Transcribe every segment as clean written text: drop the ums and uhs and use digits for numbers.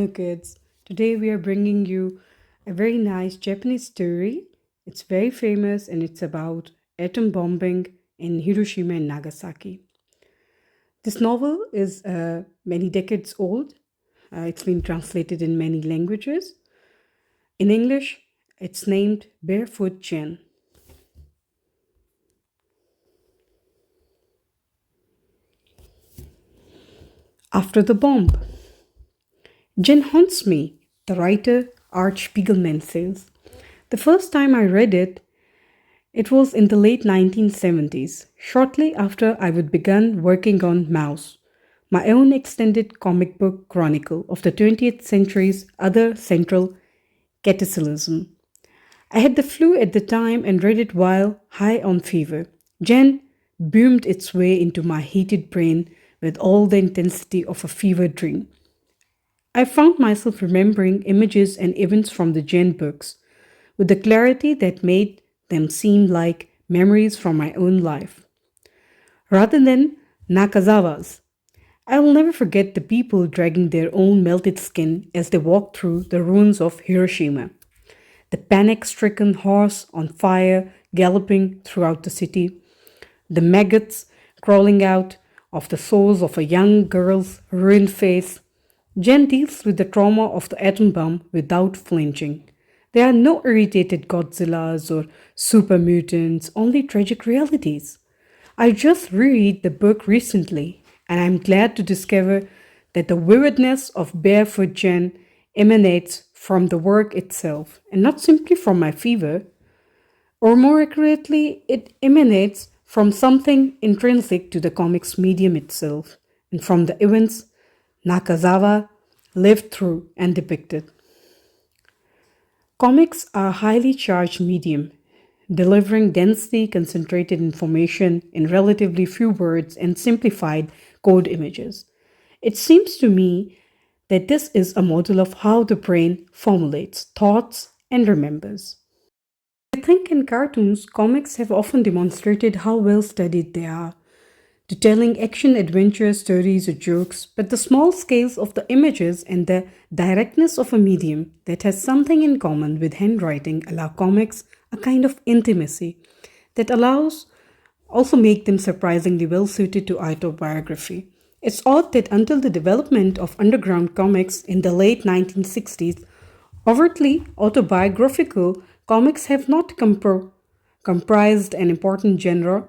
Kids. Today we are bringing you a very nice Japanese story. It's very famous and it's about atom bombing in Hiroshima and Nagasaki. This novel is many decades old. It's been translated in many languages. In English, it's named Barefoot Jen. After the bomb. Jen haunts me, the writer Art Spiegelman says. The first time I read it, it was in the late 1970s, shortly after I would begun working on Mouse, my own extended comic book chronicle of the 20th century's other central cataclysm. I had the flu at the time and read it while high on fever. Jen boomed its way into my heated brain with all the intensity of a fever dream. I found myself remembering images and events from the Jen books with the clarity that made them seem like memories from my own life, rather than Nakazawa's. I will never forget the people dragging their own melted skin as they walked through the ruins of Hiroshima, the panic stricken horse on fire galloping throughout the city, the maggots crawling out of the sores of a young girl's ruined face. Jen deals with the trauma of the atom bomb without flinching. There are no irritated Godzillas or super mutants, only tragic realities. I just reread the book recently, and I'm glad to discover that the vividness of Barefoot Jen emanates from the work itself, and not simply from my fever. Or more accurately, it emanates from something intrinsic to the comics medium itself, and from the events Nakazawa lived through and depicted. Comics are a highly charged medium, delivering densely concentrated information in relatively few words and simplified code images. It seems to me that this is a model of how the brain formulates thoughts and remembers. I think in cartoons, comics have often demonstrated how well studied they are, to telling action adventure stories or jokes, but the small scales of the images and the directness of a medium that has something in common with handwriting allow comics a kind of intimacy that allows also make them surprisingly well suited to autobiography. It's odd that until the development of underground comics in the late 1960s, overtly autobiographical comics have not comprised an important genre.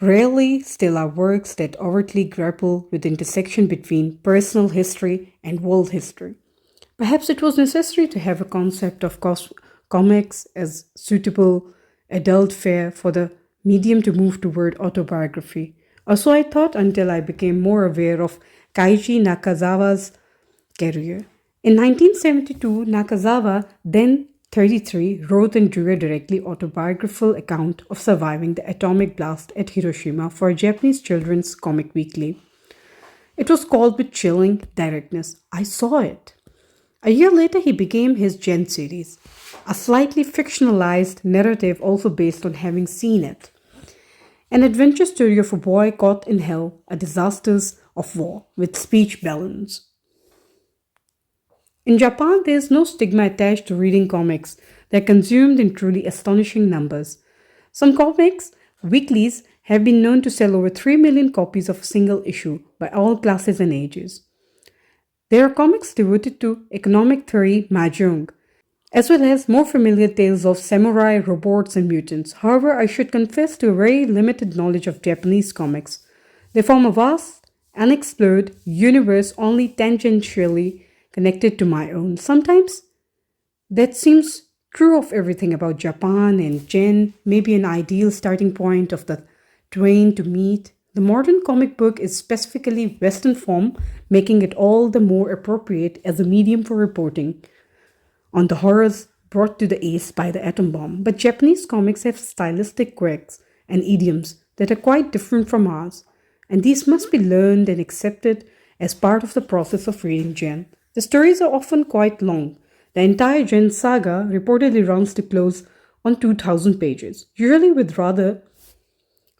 Rarely still are works that overtly grapple with the intersection between personal history and world history. Perhaps it was necessary to have a concept of comics as suitable adult fare for the medium to move toward autobiography. Or so I thought until I became more aware of Kaiji Nakazawa's career. In 1972, Nakazawa, then 33, wrote and drew a directly autobiographical account of surviving the atomic blast at Hiroshima for a Japanese children's comic weekly. It was called with chilling directness, I Saw It. A year later, he became his Gen series, a slightly fictionalized narrative also based on having seen it. An adventure story of a boy caught in hell, a disasters of war, with speech balloons. In Japan, there is no stigma attached to reading comics. They are consumed in truly astonishing numbers. Some comics weeklies have been known to sell over 3 million copies of a single issue by all classes and ages. There are comics devoted to economic theory mahjong, as well as more familiar tales of samurai, robots, and mutants. However, I should confess to a very limited knowledge of Japanese comics. They form a vast, unexplored universe only tangentially connected to my own. Sometimes that seems true of everything about Japan and Jen, maybe an ideal starting point of the twain to meet. The modern comic book is specifically Western form, making it all the more appropriate as a medium for reporting on the horrors brought to the East by the atom bomb. But Japanese comics have stylistic quirks and idioms that are quite different from ours, and these must be learned and accepted as part of the process of reading Jen. The stories are often quite long. The entire Jen saga reportedly runs to close on 2,000 pages, usually with rather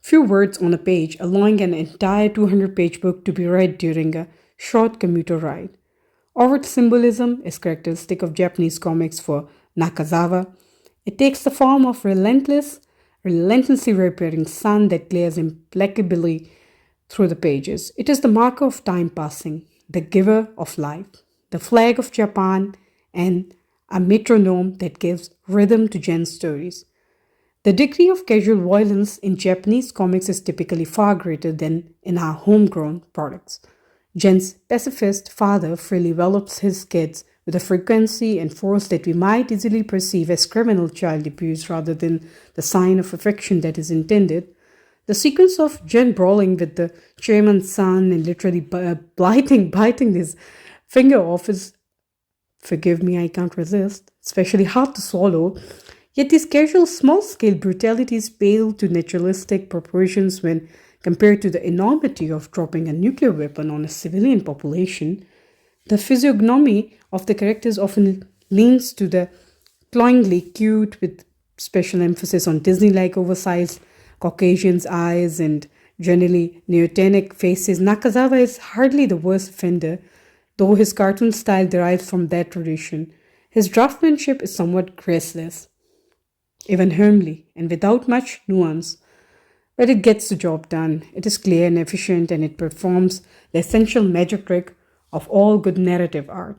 few words on a page, allowing an entire 200-page book to be read during a short commuter ride. Overt symbolism is characteristic of Japanese comics for Nakazawa. It takes the form of relentlessly appearing sun that glares implacably through the pages. It is the marker of time passing, the giver of life, the flag of Japan, and a metronome that gives rhythm to Jen's stories. The degree of casual violence in Japanese comics is typically far greater than in our homegrown products. Jen's pacifist father freely develops his kids with a frequency and force that we might easily perceive as criminal child abuse rather than the sign of affection that is intended. The sequence of Jen brawling with the chairman's son and literally biting his finger off is, forgive me, I can't resist, especially hard to swallow. Yet these casual small scale brutalities pale to naturalistic proportions when compared to the enormity of dropping a nuclear weapon on a civilian population. The physiognomy of the characters often leans to the cloyingly cute, with special emphasis on Disney like oversized Caucasian's eyes and generally neotenic faces. Nakazawa is hardly the worst offender, though his cartoon style derives from that tradition. His draftsmanship is somewhat graceless, even homely, and without much nuance. But it gets the job done. It is clear and efficient, and it performs the essential magic trick of all good narrative art.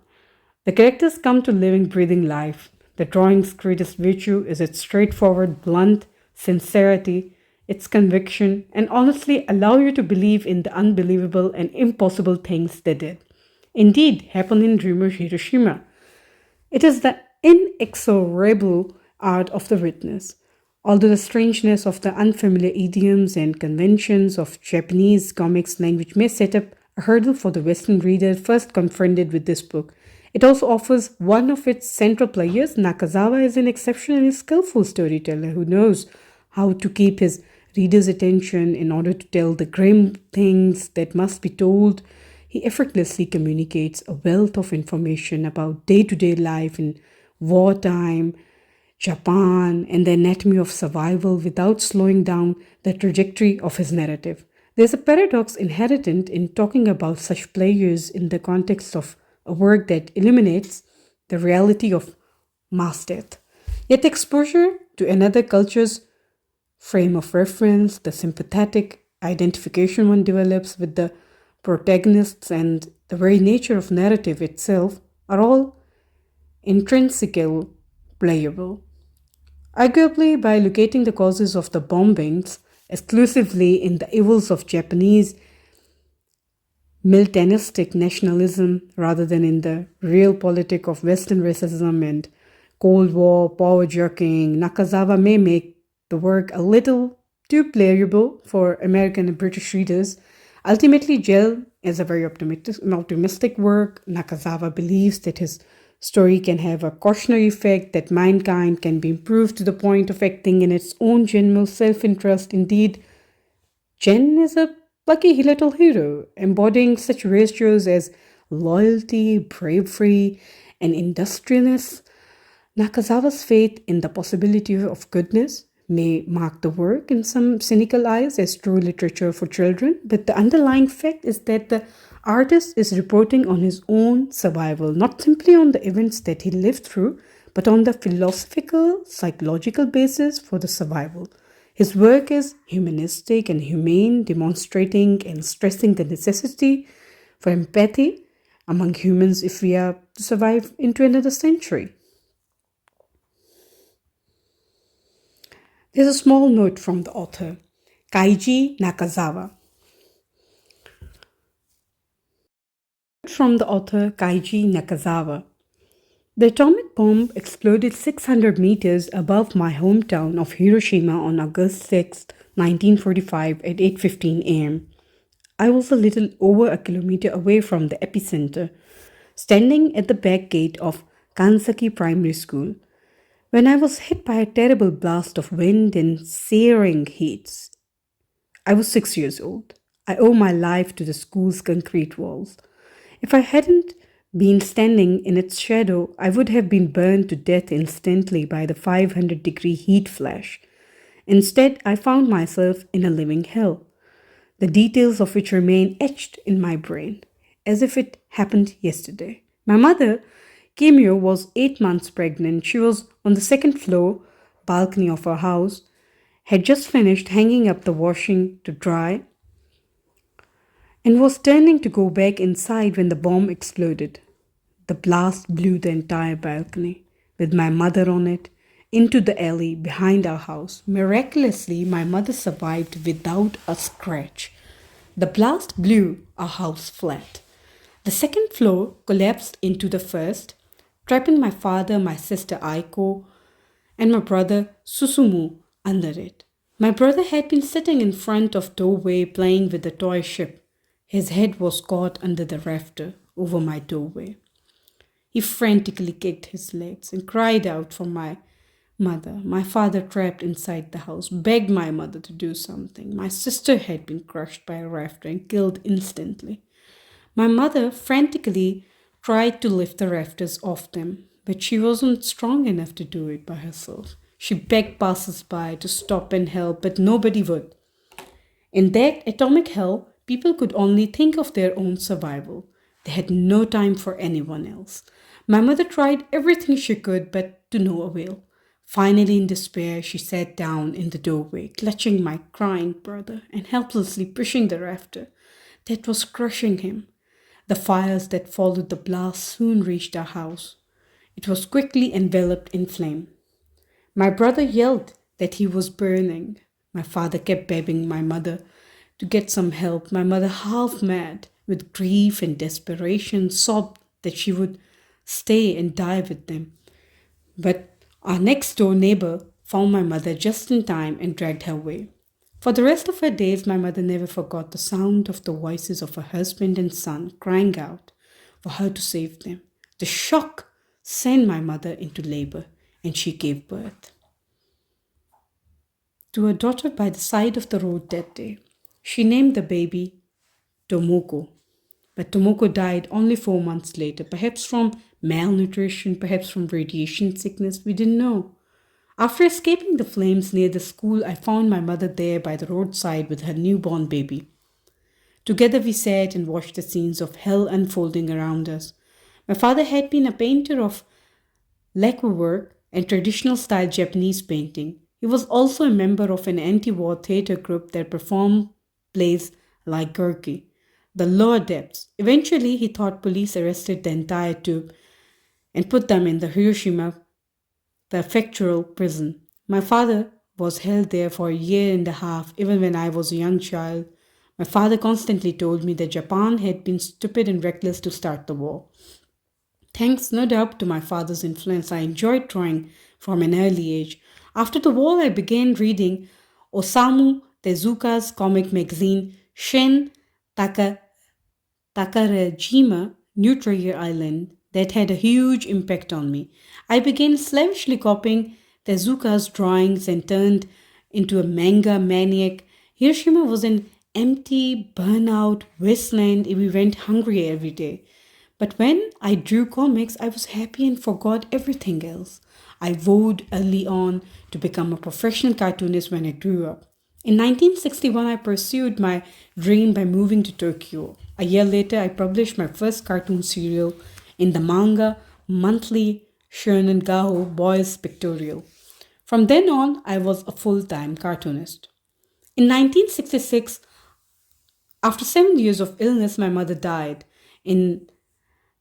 The characters come to living, breathing life. The drawing's greatest virtue is its straightforward, blunt sincerity, its conviction, and honestly allow you to believe in the unbelievable and impossible things they did. Indeed, happened in dreamer Hiroshima. It is the inexorable art of the witness. Although the strangeness of the unfamiliar idioms and conventions of Japanese comics language may set up a hurdle for the Western reader first confronted with this book, it also offers one of its central players. Nakazawa is an exceptionally skillful storyteller who knows how to keep his reader's attention in order to tell the grim things that must be told. He effortlessly communicates a wealth of information about day to day life in wartime, Japan, and the anatomy of survival without slowing down the trajectory of his narrative. There's a paradox inherent in talking about such players in the context of a work that illuminates the reality of mass death. Yet exposure to another culture's frame of reference, the sympathetic identification one develops with the protagonists, and the very nature of narrative itself are all intrinsically playable. Arguably, by locating the causes of the bombings exclusively in the evils of Japanese militaristic nationalism rather than in the real politic of Western racism and Cold War power jerking, Nakazawa may make the work a little too playable for American and British readers. Ultimately, Gel is a very optimistic work. Nakazawa believes that his story can have a cautionary effect, that mankind can be improved to the point of acting in its own general self interest. Indeed, Jen is a plucky little hero, embodying such virtues as loyalty, bravery, and industriousness. Nakazawa's faith in the possibility of goodness may mark the work in some cynical eyes as true literature for children, but the underlying fact is that the artist is reporting on his own survival, not simply on the events that he lived through, but on the philosophical, psychological basis for the survival. His work is humanistic and humane, demonstrating and stressing the necessity for empathy among humans if we are to survive into another century. There's a small note from the author, Kaiji Nakazawa. From the author Kaiji Nakazawa. The atomic bomb exploded 600 meters above my hometown of Hiroshima on August 6, 1945 at 8:15 a.m. I was a little over a kilometer away from the epicenter, standing at the back gate of Kansaki Primary School, when I was hit by a terrible blast of wind and searing heat. I was 6 years old. I owe my life to the school's concrete walls. If I hadn't been standing in its shadow, I would have been burned to death instantly by the 500-degree heat flash. Instead, I found myself in a living hell, the details of which remain etched in my brain, as if it happened yesterday. My mother came here was 8 months pregnant. She was on the second floor balcony of our house, had just finished hanging up the washing to dry, and was turning to go back inside when the bomb exploded. The blast blew the entire balcony, with my mother on it, into the alley behind our house. Miraculously, my mother survived without a scratch. The blast blew our house flat. The second floor collapsed into the first, trapping my father, my sister Aiko, and my brother Susumu under it. My brother had been sitting in front of doorway playing with the toy ship. His head was caught under the rafter over my doorway. He frantically kicked his legs and cried out for my mother. My father, trapped inside the house, begged my mother to do something. My sister had been crushed by a rafter and killed instantly. My mother frantically tried to lift the rafters off them, but she wasn't strong enough to do it by herself. She begged passers-by to stop and help, but nobody would. In that atomic hell, people could only think of their own survival. They had no time for anyone else. My mother tried everything she could, but to no avail. Finally, in despair, she sat down in the doorway, clutching my crying brother and helplessly pushing the rafter that was crushing him. The fires that followed the blast soon reached our house. It was quickly enveloped in flame. My brother yelled that he was burning. My father kept begging my mother to get some help. My mother, half mad with grief and desperation, sobbed that she would stay and die with them. But our next door neighbor found my mother just in time and dragged her away. For the rest of her days, my mother never forgot the sound of the voices of her husband and son crying out for her to save them. The shock sent my mother into labor, and she gave birth to a daughter by the side of the road that day. She named the baby Tomoko. But Tomoko died only 4 months later, perhaps from malnutrition, perhaps from radiation sickness. We didn't know. After escaping the flames near the school, I found my mother there by the roadside with her newborn baby. Together we sat and watched the scenes of hell unfolding around us. My father had been a painter of lacquer work and traditional style Japanese painting. He was also a member of an anti-war theater group that performed plays like Gurki. The lower depths. Eventually, he thought police arrested the entire troupe and put them in the Hiroshima prefectural prison. My father was held there for a year and a half, even when I was a young child. My father constantly told me that Japan had been stupid and reckless to start the war. Thanks, no doubt, to my father's influence, I enjoyed drawing from an early age. After the war, I began reading Osamu Tezuka's comic magazine Shin Takarajima, New Treasure Island, that had a huge impact on me. I began slavishly copying Tezuka's drawings and turned into a manga maniac. Hiroshima was an empty, burnout wasteland and we went hungry every day. But when I drew comics, I was happy and forgot everything else. I vowed early on to become a professional cartoonist when I grew up. In 1961, I pursued my dream by moving to Tokyo. A year later, I published my first cartoon serial in the manga monthly Shonen Gaho Boys Pictorial. From then on, I was a full-time cartoonist. In 1966, after 7 years of illness, my mother died in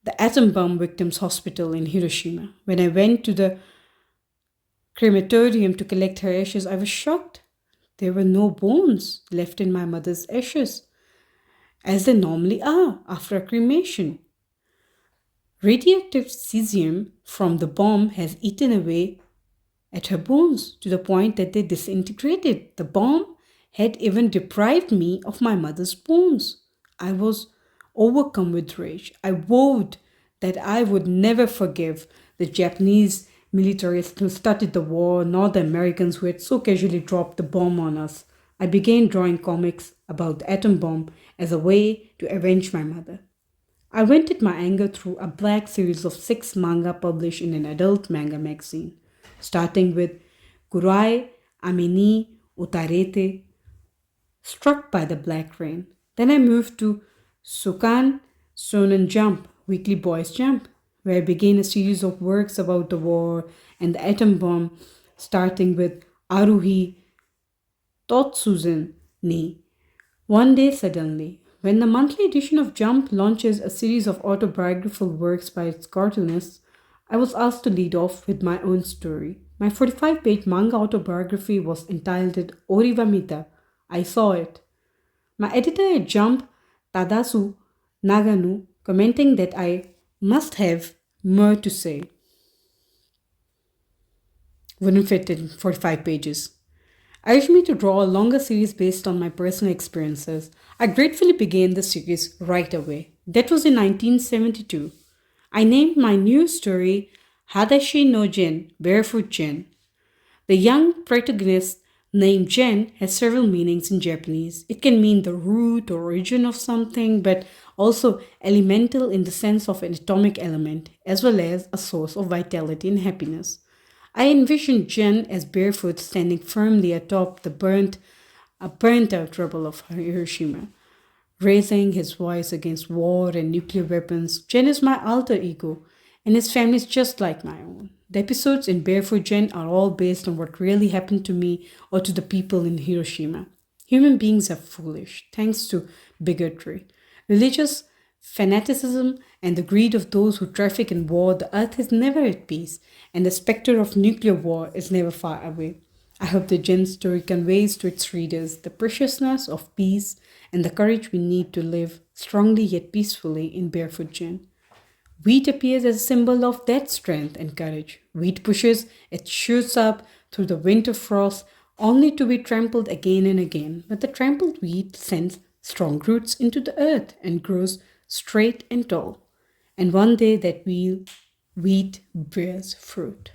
the atom bomb victims' hospital in Hiroshima. When I went to the crematorium to collect her ashes, I was shocked. There were no bones left in my mother's ashes, as they normally are after a cremation. Radioactive cesium from the bomb has eaten away at her bones to the point that they disintegrated. The bomb had even deprived me of my mother's bones. I was overcome with rage. I vowed that I would never forgive the Japanese militarists who started the war, nor the Americans who had so casually dropped the bomb on us. I began drawing comics about the atom bomb as a way to avenge my mother. I vented my anger through a black series of 6 manga published in an adult manga magazine, starting with Kurai Amini Utarete, Struck by the Black Rain. Then I moved to Sukan Shonen Jump, Weekly Boys Jump, where I began a series of works about the war and the atom bomb, starting with Aruhi Totsuzan ni. One day, suddenly, when the monthly edition of Jump launches a series of autobiographical works by its cartoonists, I was asked to lead off with my own story. My 45-page manga autobiography was entitled Oribamita. I Saw It. My editor at Jump, Tadasu Naganu, commenting that I must have more to say, wouldn't fit in 45 pages. Urged me to draw a longer series based on my personal experiences. I gratefully began the series right away. That was in 1972. I named my new story Hadashi no Jin, Barefoot Jin. The young protagonist named Jen has several meanings in Japanese. It can mean the root or origin of something, but also elemental in the sense of an atomic element, as well as a source of vitality and happiness. I envisioned Jen as barefoot standing firmly atop the burnt out rubble of Hiroshima, raising his voice against war and nuclear weapons. Jen is my alter ego, and his family is just like my own. The episodes in Barefoot Jen are all based on what really happened to me or to the people in Hiroshima. Human beings are foolish, thanks to bigotry, religious fanaticism, and the greed of those who traffic in war. The earth is never at peace, and the specter of nuclear war is never far away. I hope the Jen story conveys to its readers the preciousness of peace and the courage we need to live strongly yet peacefully in Barefoot Jen. Wheat appears as a symbol of that strength and courage. Wheat pushes, it shoots up through the winter frost, only to be trampled again and again. But the trampled wheat sends strong roots into the earth and grows straight and tall. And one day that wheat bears fruit.